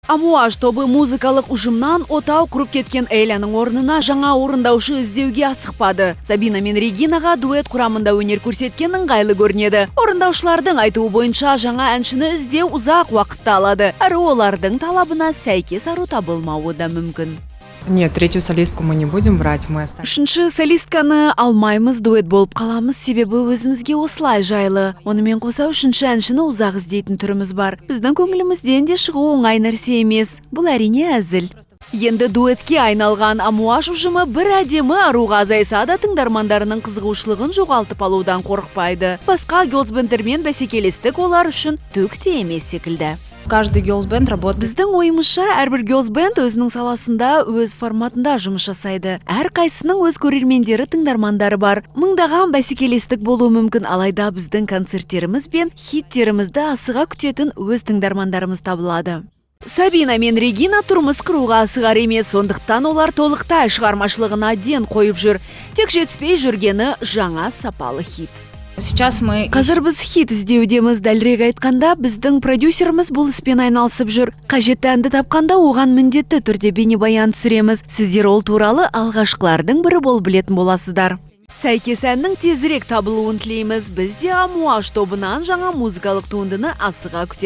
Амуаж тобы музыкалық ұжымнан отау құрып кеткен Эйляның орнына жаңа орындаушы іздеуге асықпады. Сабина мен Регинаға дуэт құрамында өнер көрсеткен ыңғайлы көрінеді. Орындаушылардың айтуы бойынша жаңа әншіні іздеу ұзақ уақытты алады. Әрі олардың талабына сәйкес ару табылмауы да мүмкін. Нет, третью солистку мы не будем брать, мы оставим. Үшінші солистканы алмаймыз, дуэт болып қаламыз, себебі өзімізге осылай жайлы. Онымен қоса үшінші әншіні ұзақ іздейтін түріміз бар. Біздің көңілімізден де шығу оңай нәрсе емес. Бұл әрине әзіл. Енді дуэтке айналған Амуаж ұжымы бір әдемі аруға азайса да тыңдармандарының қызығушылығын жоғалтып алудан қорықпайды. Басқа гёрлс-бэндтермен бәсекелестік олар үшін түк те емес секілді. Каждый гёрлс-бэнд работает. Біздің ойымызша әрбір гёрлс-бэнд өзінің саласында, өз форматында жұмыс жасайды. Әр қайсының өз көрермендері, тыңдармандары бар. Мыңдаған бәсекелестік болуы мүмкін, алайда біздің концерттеріміз бен хиттерімізді асыға күтетін өз тыңдармандарымыз табылады. Сабина мен Регина тұрмыс құруға асығар емес, сондықтан олар толықтай шығармашылығына ден қойып жүр. Тек жетіспей жүргені жаңа сапалы хит. Сейчас мы... Қазір біз хит іздеудеміз. Дәлірек айтқанда, біздің продюсеріміз бұл іспен айналысып жүр. Қажетті әнді тапқанда оған міндетті түрде бейнебаян түсіреміз. Сіздер ол туралы алғашқылардың бірі болып білетін боласыздар. Сәйкес әннің тезірек табылуын тілейміз. Біз де Амуаж тобынан жаңа музыкалық туындыны асыға күтеміз.